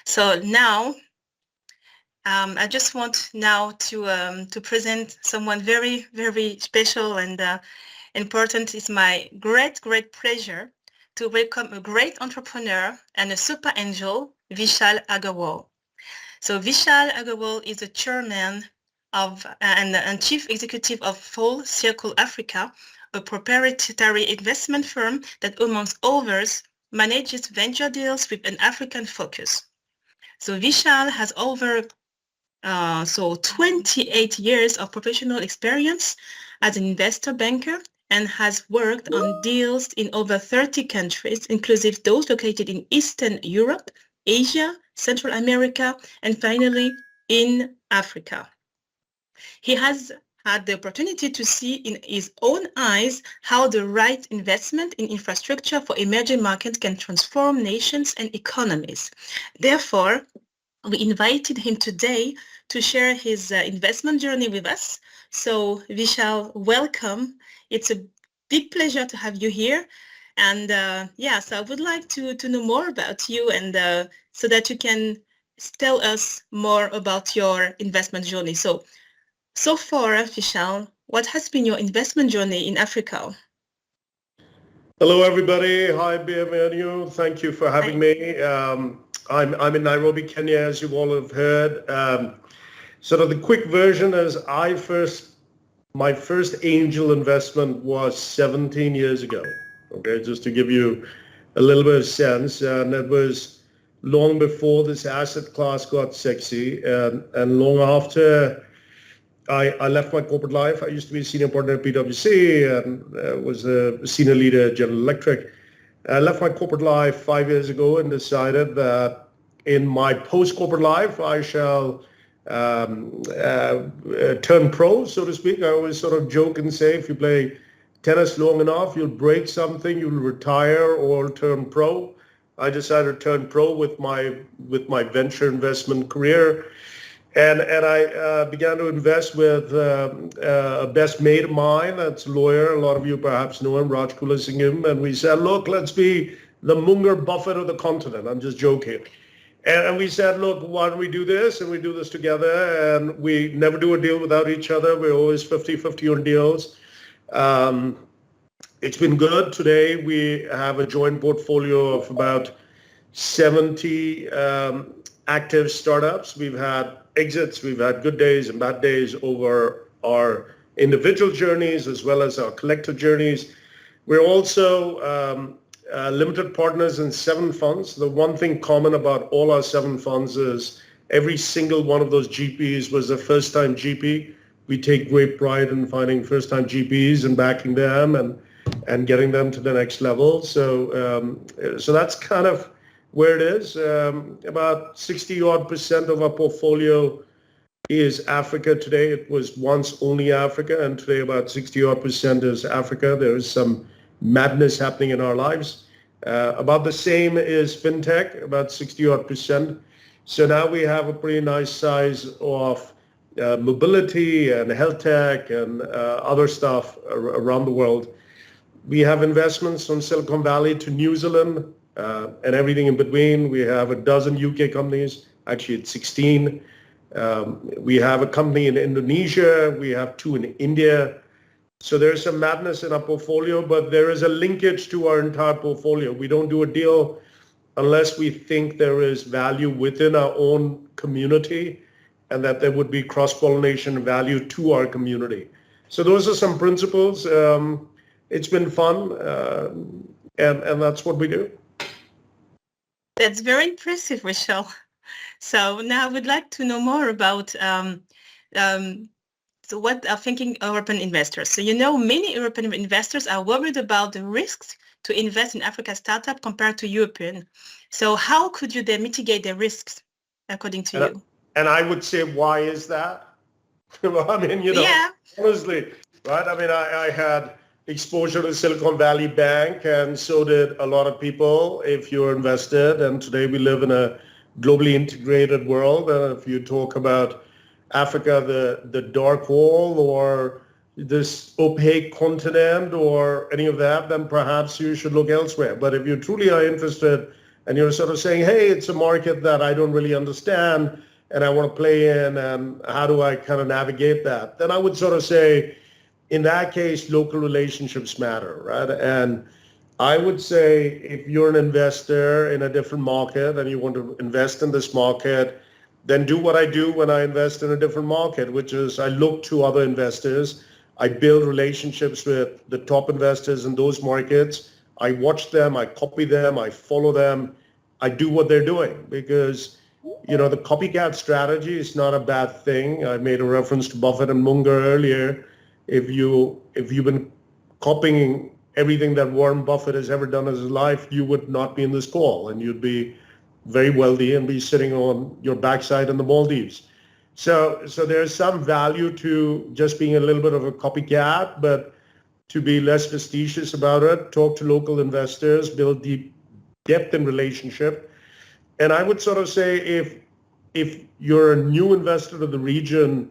So now, I just want now to present someone very, very special and important. It's my great, great pleasure to welcome a great entrepreneur and a super angel, Vishal Agarwal. So Vishal Agarwal is the chairman of and chief executive of Full Circle Africa, a proprietary investment firm that, amongst others, manages venture deals with an African focus. So Vishal has over 28 years of professional experience as an investor banker and has worked on deals in over 30 countries, including those located in Eastern Europe, Asia, Central America, and finally in Africa. He has had the opportunity to see in his own eyes how the right investment in infrastructure for emerging markets can transform nations and economies. Therefore, we invited him today to share his investment journey with us. So Vishal, welcome. It's a big pleasure to have you here. And so I would like to know more about you and so that you can tell us more about your investment journey. So far, Vishal, what has been your investment journey in Africa? Hello, everybody. Hi, bienvenue. Thank you for having me. I'm in Nairobi, Kenya, as you all have heard. Sort of the quick version is my first angel investment was 17 years ago. Okay, just to give you a little bit of sense, and it was long before this asset class got sexy, and long after I left my corporate life. I used to be a senior partner at PwC and was a senior leader at General Electric. I left my corporate life 5 years ago and decided that in my post-corporate life, I shall turn pro, so to speak. I always sort of joke and say, if you play tennis long enough, you'll break something, you'll retire or turn pro. I decided to turn pro with my venture investment career. And I began to invest with a best mate of mine, that's a lawyer. A lot of you perhaps know him, Raj Kulasingham. And we said, look, let's be the Munger Buffett of the continent. I'm just joking. And we said, look, why don't we do this? And we do this together. And we never do a deal without each other. We're always 50-50 on deals. It's been good. Today, we have a joint portfolio of about 70 active startups. We've had exits, we've had good days and bad days over our individual journeys as well as our collective journeys. We're also limited partners in 7 funds. The one thing common about all our 7 funds is every single one of those GPs was a first-time GP. We take great pride in finding first-time GPs and backing them and getting them to the next level. So that's kind of where it is. About 60-odd% of our portfolio is Africa today. It was once only Africa, and today about 60-odd% is Africa. There is some madness happening in our lives. About the same is FinTech, about 60-odd%. So now we have a pretty nice size of mobility and health tech and other stuff around the world. We have investments from Silicon Valley to New Zealand, and everything in between. We have a dozen UK companies, actually it's 16. We have a company in Indonesia, we have 2 in India. So there's some madness in our portfolio, but there is a linkage to our entire portfolio. We don't do a deal unless we think there is value within our own community and that there would be cross-pollination value to our community. So those are some principles. It's been fun, and that's what we do. That's very impressive, Rachel. So now I would like to know more about what are thinking European investors. So many European investors are worried about the risks to invest in Africa startup compared to European. So how could they mitigate the risks, according to you? And I would say, why is that? I mean, honestly, right? I mean, I had exposure to Silicon Valley Bank, and so did a lot of people if you're invested. And today we live in a globally integrated world. And if you talk about Africa, the dark hole, or this opaque continent, or any of that, then perhaps you should look elsewhere. But if you truly are interested and you're sort of saying, hey, it's a market that I don't really understand and I want to play in, and how do I kind of navigate that? Then I would sort of say, in that case, local relationships matter, right? And I would say if you're an investor in a different market and you want to invest in this market, then do what I do when I invest in a different market, which is I look to other investors. I build relationships with the top investors in those markets. I watch them, I copy them, I follow them. I do what they're doing, because the copycat strategy is not a bad thing. I made a reference to Buffett and Munger earlier. If you've been copying everything that Warren Buffett has ever done in his life, you would not be in this call, and you'd be very wealthy and be sitting on your backside in the Maldives. So there's some value to just being a little bit of a copycat, but to be less fastidious about it, talk to local investors, build deep depth in relationship. And I would sort of say if you're a new investor to the region,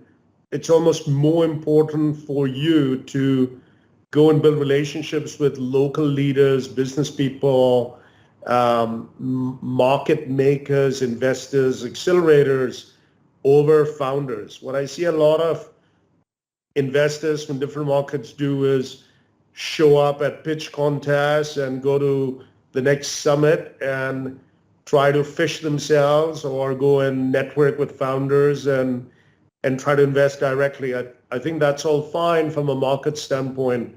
it's almost more important for you to go and build relationships with local leaders, business people, market makers, investors, accelerators over founders. What I see a lot of investors from different markets do is show up at pitch contests and go to the next summit and try to fish themselves, or go and network with founders and try to invest directly. I think that's all fine from a market standpoint,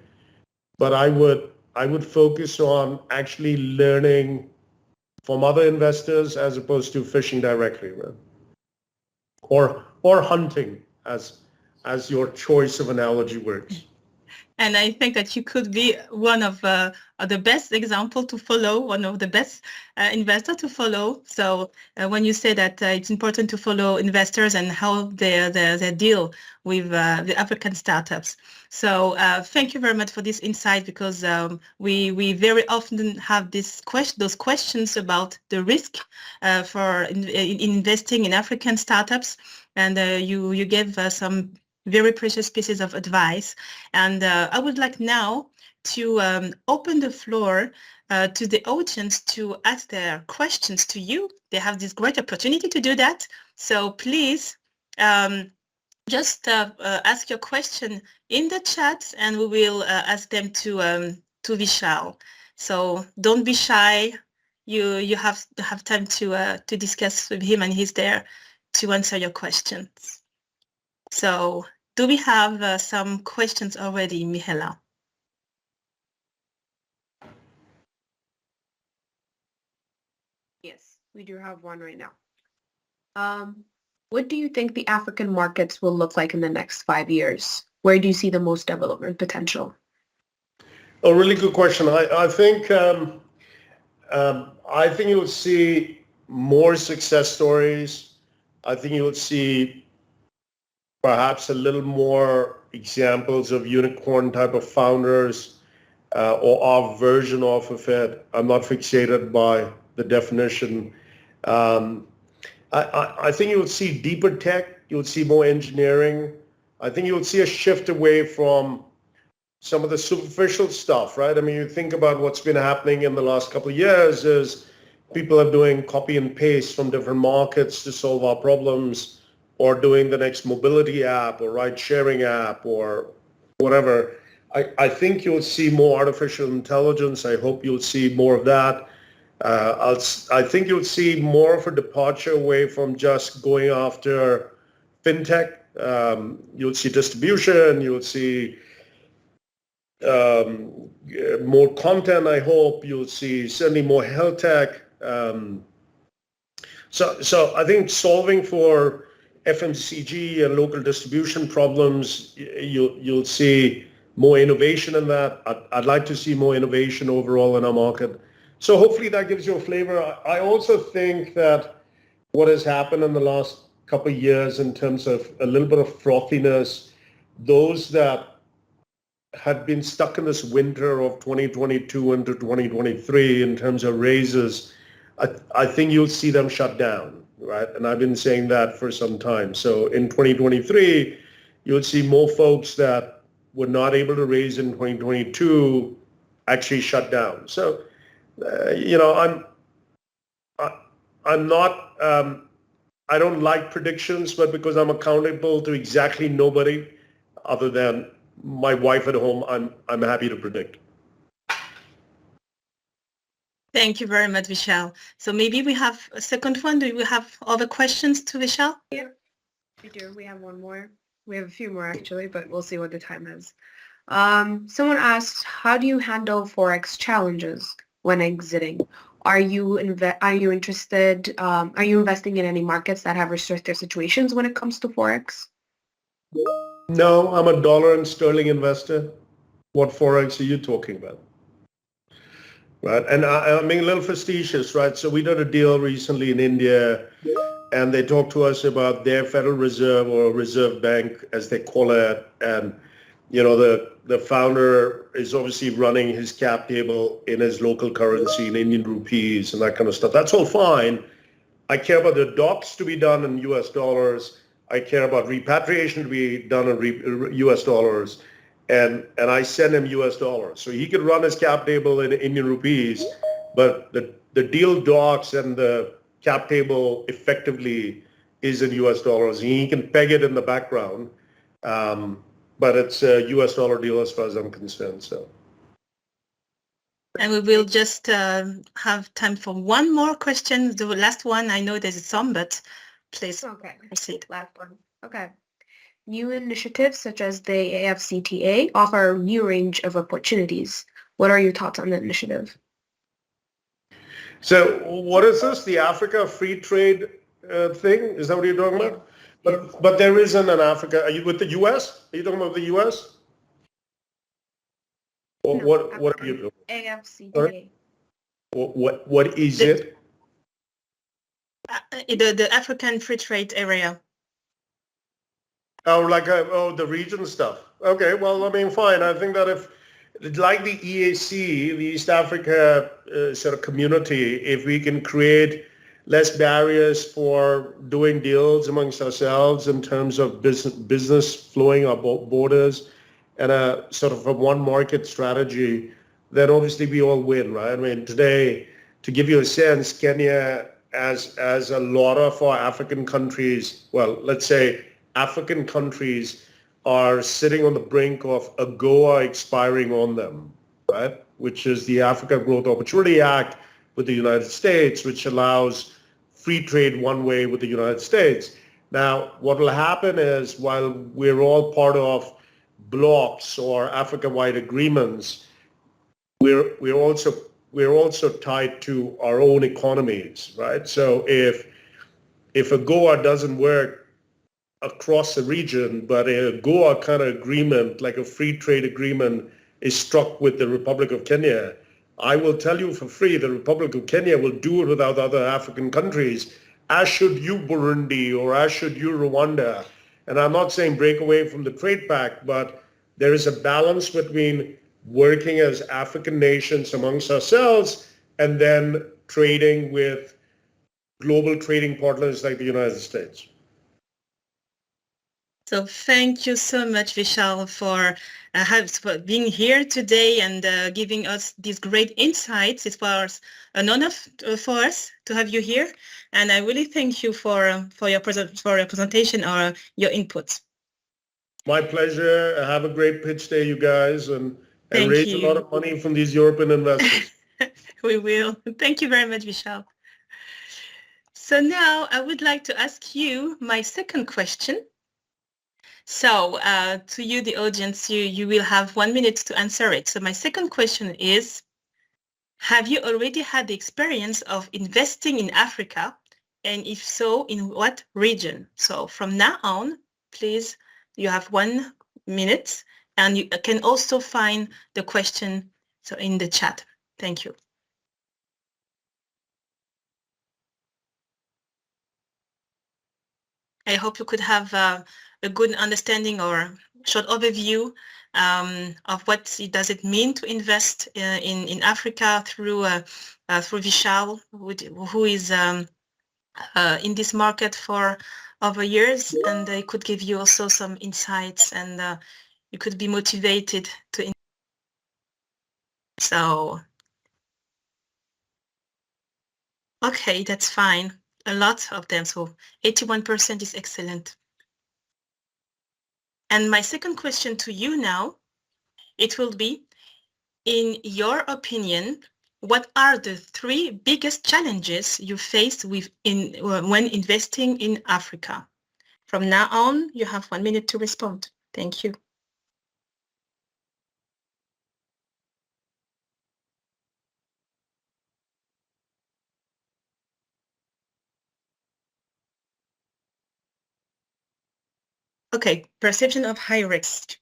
but I would focus on actually learning from other investors as opposed to fishing directly, right? Or hunting, as your choice of analogy works. And I think that you could be one of the best example to follow, one of the best investor to follow. So when you say that it's important to follow investors and how they deal with the African startups. So thank you very much for this insight, because we very often have those questions about the risk for investing in African startups, and you gave some very precious pieces of advice. And I would like now to open the floor to the audience to ask their questions to you. They have this great opportunity to do that. So please just ask your question in the chat, and we will ask them to Vishal. So don't be shy. You have time to discuss with him, and he's there to answer your questions. So do we have some questions already, Mihaela? Yes, we do have one right now. What do you think the African markets will look like in the next 5 years? Where do you see the most development potential? A really good question. I think you'll see more success stories. I think you'll see perhaps a little more examples of unicorn type of founders, or our version of it. I'm not fixated by the definition. I think you'll see deeper tech. You'll see more engineering. I think you'll see a shift away from some of the superficial stuff, right? I mean, you think about what's been happening in the last couple of years is people are doing copy and paste from different markets to solve our problems, or doing the next mobility app or ride-sharing app or whatever. I think you'll see more artificial intelligence. I hope you'll see more of that. I think you'll see more of a departure away from just going after fintech. You'll see distribution. You'll see more content, I hope. You'll see certainly more health tech. So I think solving for FMCG and local distribution problems, you'll see more innovation in that. I'd like to see more innovation overall in our market. So hopefully that gives you a flavor. I also think that what has happened in the last couple of years in terms of a little bit of frothiness, those that had been stuck in this winter of 2022 into 2023 in terms of raises, I think you'll see them shut down, right? And I've been saying that for some time. So in 2023, you'll see more folks that were not able to raise in 2022 actually shut down. So, I'm not, I don't like predictions, but because I'm accountable to exactly nobody other than my wife at home, I'm happy to predict. Thank you very much, Vishal. So maybe we have a second one. Do we have other questions to Vishal? Yeah, we do. We have one more. We have a few more actually, but we'll see what the time is. Someone asked, how do you handle Forex challenges when exiting? Are you interested, are you investing in any markets that have restrictive situations when it comes to Forex? No, I'm a dollar and sterling investor. What Forex are you talking about? Right. And I'm being a little facetious, right? So we did a deal recently in India and they talked to us about their Federal Reserve or Reserve Bank, as they call it. And, you know, the founder is obviously running his cap table in his local currency, in Indian rupees and that kind of stuff. That's all fine. I care about the docs to be done in US dollars. I care about repatriation to be done in US dollars. And I send him US dollars. So he can run his cap table in Indian rupees, but the deal docs and the cap table effectively is in US dollars. He can peg it in the background, but it's a US dollar deal as far as I'm concerned. So. And we will just have time for one more question. The last one, I know there's some, but please proceed. Last one. Okay. New initiatives such as the AFCTA offer a new range of opportunities. What are your thoughts on the initiative? So what is this? The Africa free trade thing? Is that what you're talking about? But there isn't an Africa. Are you with the U.S.? Are you talking about the U.S.? Or No, what are you doing? AFCTA. Sorry? What is it? The African free trade area. Oh, like the region stuff. Okay, well, I mean, fine. I think that if, like the EAC, the East Africa sort of community, if we can create less barriers for doing deals amongst ourselves in terms of business flowing our borders and a sort of a one market strategy, then obviously we all win, right? I mean, today, to give you a sense, Kenya, as a lot of our African countries, well, let's say African countries are sitting on the brink of AGOA expiring on them, right? Which is the Africa Growth Opportunity Act with the United States, which allows free trade one way with the United States. Now, what will happen is while we're all part of blocs or Africa-wide agreements, we're also tied to our own economies, right? So if AGOA doesn't work across the region, but a Goa kind of agreement, like a free trade agreement, is struck with the Republic of Kenya, I will tell you for free, the Republic of Kenya will do it without other African countries, as should you, Burundi, or as should you, Rwanda. And I'm not saying break away from the trade pact, but there is a balance between working as African nations amongst ourselves and then trading with global trading partners like the United States. So thank you so much, Vishal, for being here today and giving us these great insights. It was an honor for us to have you here, and I really thank you for your presentation or your inputs. My pleasure. Have a great pitch day, you guys, and raise a lot of money from these European investors. We will. Thank you very much, Vishal. So now I would like to ask you my second question. So to you, the audience, you will have 1 minute to answer it. So my second question is, have you already had the experience of investing in Africa? And if so, in what region? So from now on, please, you have 1 minute, and you can also find the question in the chat. Thank you. I hope you could have a good understanding or short overview of what does it mean to invest in Africa through Vishal, who is in this market for over years, and it could give you also some insights, and you could be motivated to invest. So Okay, that's fine. A lot of them, so 81% is excellent. And my second question to you now, it will be, in your opinion, what are the 3 biggest challenges you faced when investing in Africa? From now on, you have 1 minute to respond. Thank you. Okay, perception of high risk.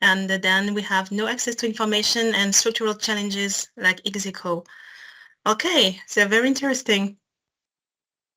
And then we have no access to information and structural challenges like Execo. Okay, so very interesting.